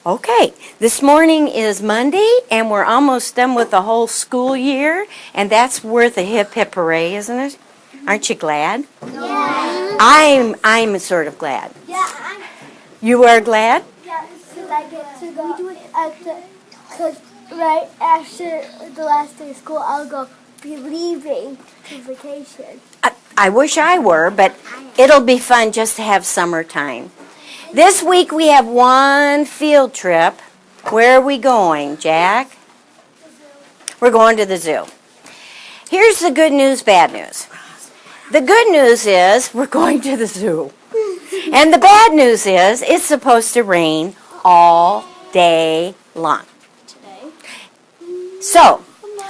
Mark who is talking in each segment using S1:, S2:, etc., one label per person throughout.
S1: Okay, this morning is Monday, and we're almost done with the whole school year, and that's worth a hip hip hooray, isn't it? Aren't you glad?
S2: Yeah.
S1: I'm sort of glad.
S2: Yeah.
S1: You are glad?
S2: Yeah, because I get to go because right after the last day of school, I'll be leaving to vacation.
S1: I wish I were, but it'll be fun just to have summertime. This week we have one field trip. Where are we going, Jack? We're going to the zoo. Here's the good news, bad news. The good news is we're going to the zoo. And the bad news is it's supposed to rain all day long. So,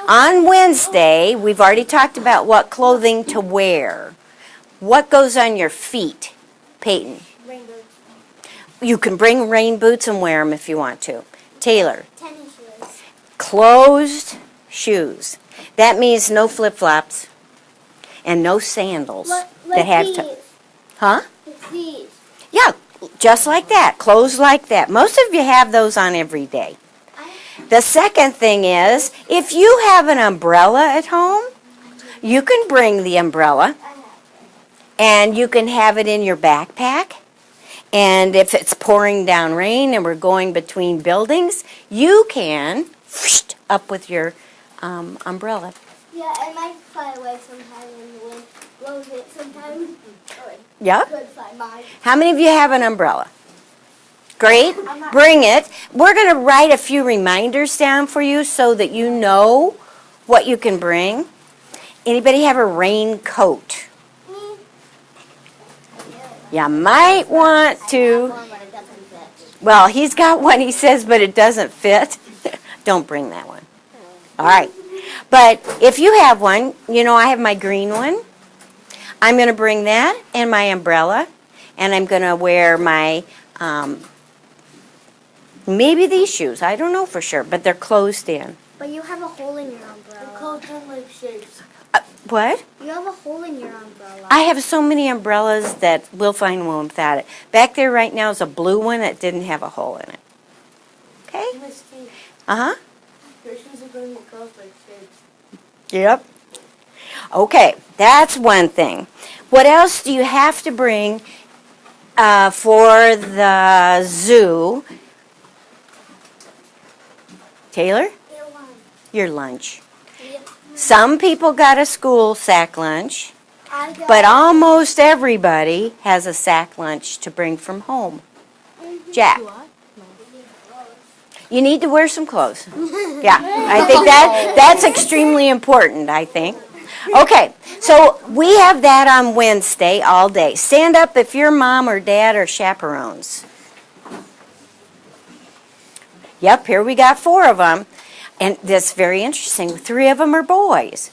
S1: on Wednesday, we've already talked about what clothing to wear. What goes on your feet, Peyton?
S2: Rain boots.
S1: You can bring rain boots and wear them if you want to. Taylor?
S2: Tennis shoes.
S1: Closed shoes. That means no flip-flops and no sandals that have
S2: these.
S1: to... Huh?
S2: It's these.
S1: Yeah, just like that. Clothes like that. Most of you have those on every day. The second thing is, if you have an umbrella at home, you can bring the umbrella and you can have it in your backpack. And if it's pouring down rain and we're going between buildings, you can up with your umbrella.
S2: Yeah, it might fly away sometime when the wind blows it sometimes.
S1: Yeah?
S2: Could fly by.
S1: How many of you have an umbrella? Great. Bring it. We're going to write a few reminders down for you so that you know what you can bring. Anybody have a raincoat?
S2: Me.
S1: You might want to.
S2: But it doesn't fit.
S1: Well, he's got one, he says, but it doesn't fit. Don't bring that one. All right. But if you have one, you know I have my green one. I'm going to bring that and my umbrella. And I'm going to wear my, maybe these shoes. I don't know for sure, but they're closed in.
S2: But you have a hole in your umbrella. They're called like shapes.
S1: What?
S2: You have a hole in your umbrella.
S1: I have so many umbrellas that we'll find one without it. Back there right now is a blue one that didn't have a hole in it. Okay? Uh-huh.
S2: Your shoes are going to go like shapes.
S1: Yep. Okay, that's one thing. What else do you have to bring for the zoo? Taylor? Your lunch. Some people got a school sack lunch, but almost everybody has a sack lunch to bring from home. Jack? You need to wear some clothes. Yeah, I think that's extremely important, I think. Okay, so we have that on Wednesday all day. Stand up if your mom or dad are chaperones. Yep, here we got 4 of them. And that's very interesting. 3 of them are boys.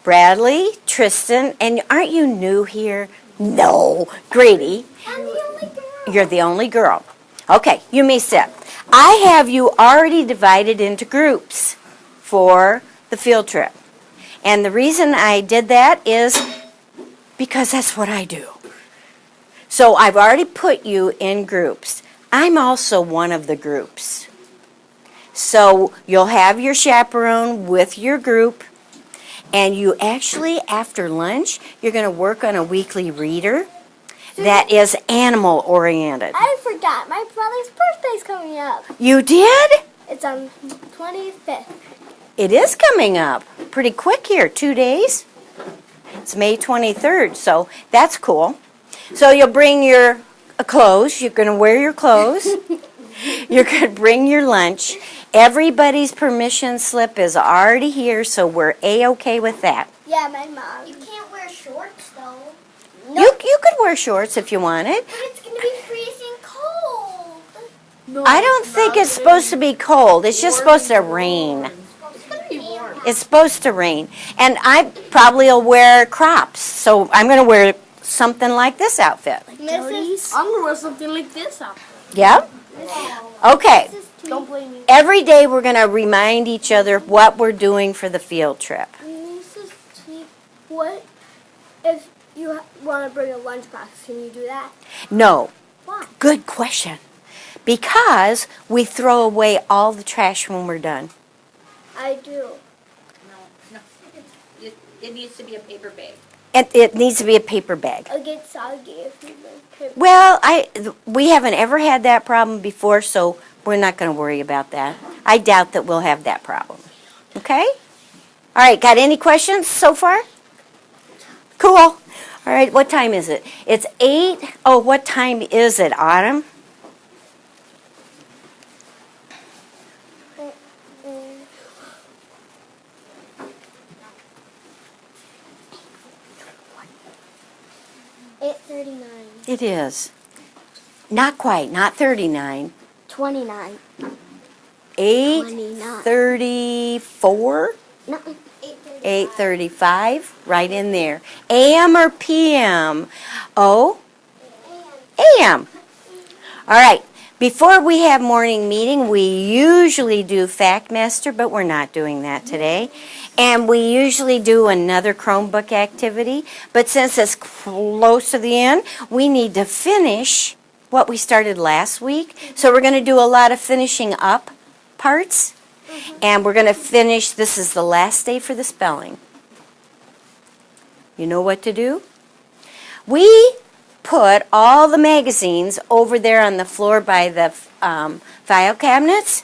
S1: Bradley, Tristan, and aren't you new here? No, Grady.
S2: I'm the only girl.
S1: You're the only girl. Okay, you may sit. I have you already divided into groups for the field trip. And the reason I did that is because that's what I do. So I've already put you in groups. I'm also one of the groups. So you'll have your chaperone with your group, and you actually, after lunch, you're going to work on a weekly reader that is animal-oriented.
S2: I forgot. My brother's birthday's coming up.
S1: You did?
S2: It's on 25th.
S1: It is coming up pretty quick here, 2 days. It's May 23rd, so that's cool. So you'll bring your clothes. You're going to wear your clothes. You're going to bring your lunch. Everybody's permission slip is already here, so we're A-okay with that.
S2: Yeah, my mom. You can't wear shorts, though.
S1: You could wear shorts if you wanted.
S2: But it's going to be freezing cold. No,
S1: I don't think it's supposed to be cold. It's just supposed to rain. It's supposed to rain. And I probably will wear crops, so I'm going to wear something like this outfit.
S2: I'm going to wear something like this outfit.
S1: Yeah? Okay.
S2: Don't blame me.
S1: Every day we're going to remind each other what we're doing for the field trip.
S2: What if you want to bring a lunchbox? Can you do that?
S1: No.
S2: Why?
S1: Good question. because we throw away all the trash when we're done.
S2: I do.
S3: No. It needs to be a paper bag.
S1: It needs to be a paper bag.
S2: It'll get soggy if you make paper.
S1: Well, we haven't ever had that problem before, so we're not going to worry about that. I doubt that we'll have that problem. Okay? All right, got any questions so far? Cool. All right, what time is it? It's 8. Oh, what time is it, Autumn? It is. Not quite, not 39.
S2: 29.
S1: 8:34?
S2: No.
S1: 8:35, right in there. AM or PM? Oh, AM. All right. Before we have morning meeting, we usually do Fact Master, but we're not doing that today. And we usually do another Chromebook activity, but since it's close to the end, we need to finish what we started last week. So we're going to do a lot of finishing up parts, and we're going to finish, this is the last day for the spelling. You know what to do? We put all the magazines over there on the floor by the file cabinets.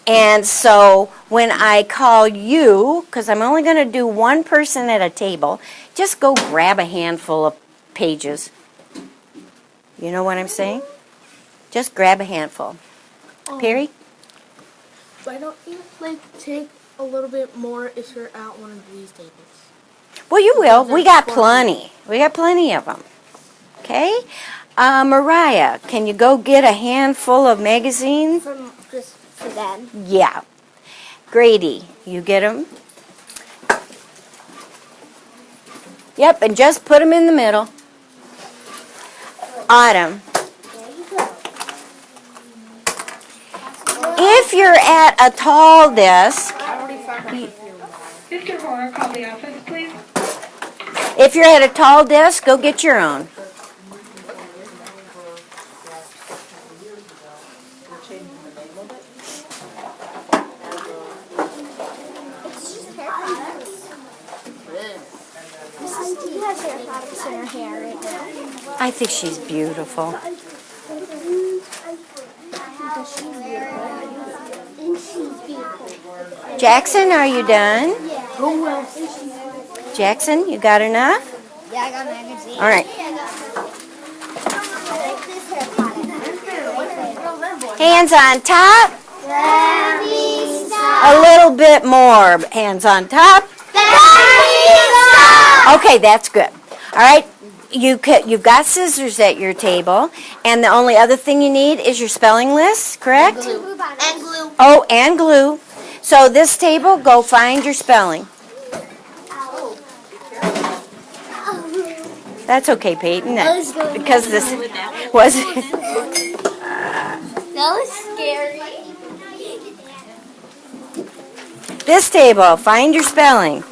S1: And so when I call you, because I'm only going to do one person at a table, just go grab a handful of pages. You know what I'm saying? Just grab a handful. Perry?
S4: Why don't you take a little bit more if you're at one of these tables?
S1: Well, you will. We got plenty. We got plenty of them. Okay? Mariah, can you go get a handful of magazines?
S2: Just for them.
S1: Yeah. Grady, you get them? Yep, and just put them in the middle. Autumn. If you're at a tall desk,
S5: Mr. Horner, call the office, please.
S1: if you're at a tall desk, go get your own.
S2: She has hair products in her hair right now.
S1: I think she's beautiful.
S2: And she's beautiful.
S1: Jackson, are you done?
S2: Who will?
S1: Jackson, you got enough?
S2: Yeah, I got a magazine.
S1: All right.
S2: I like this hair product.
S1: Hands on top.
S2: Daddy, stop.
S1: A little bit more. Hands on top.
S2: Daddy, stop.
S1: Okay, that's good. All right. You've got scissors at your table, and the only other thing you need is your spelling list, correct?
S2: And glue.
S1: Oh, and glue. So this table, go find your spelling. That's okay, Peyton. Because this was...
S2: That was scary.
S1: This table, find your spelling.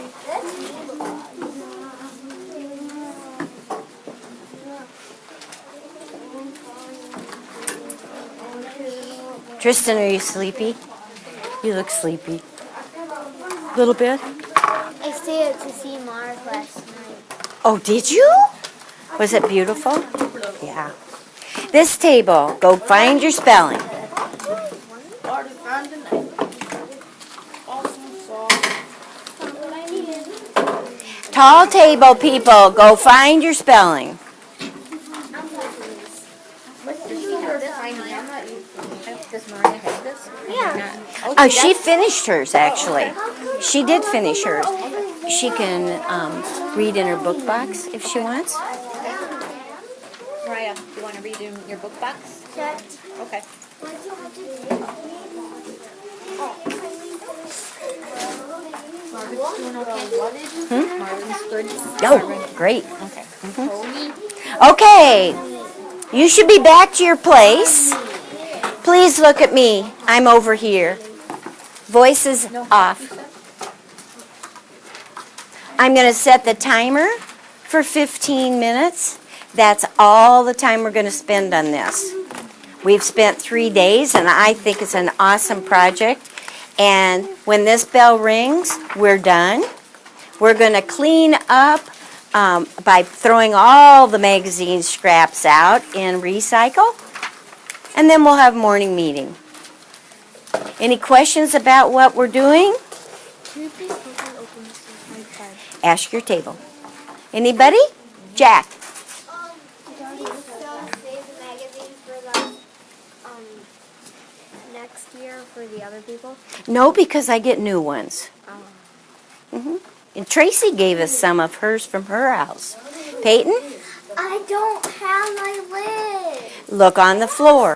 S1: Tristan, are you sleepy? You look sleepy. A little bit?
S2: I stayed up to see Mark last night.
S1: Oh, did you? Was it beautiful? Yeah. This table, go find your spelling. Tall table, people, go find your spelling.
S3: Does Mariah have this?
S2: Yeah.
S1: Oh, she finished hers, actually. She did finish hers. She can read in her book box if she wants.
S3: Mariah, you want to read in your book box? Okay. Marvin's good.
S1: Oh, great.
S3: Okay.
S1: Okay, you should be back to your place. Please look at me. I'm over here. Voice is off. I'm going to set the timer for 15 minutes. That's all the time we're going to spend on this. We've spent 3 days, and I think it's an awesome project. And when this bell rings, we're done. We're going to clean up by throwing all the magazine scraps out in recycle, and then we'll have morning meeting. Any questions about what we're doing?
S4: Can you please help me open this?
S1: Ask your table. Anybody? Jack.
S2: Don't you still save the magazines for the next year for the other people?
S1: No, because I get new ones. And Tracy gave us some of hers from her house. Peyton,
S2: I don't have my lid.
S1: look on the floor.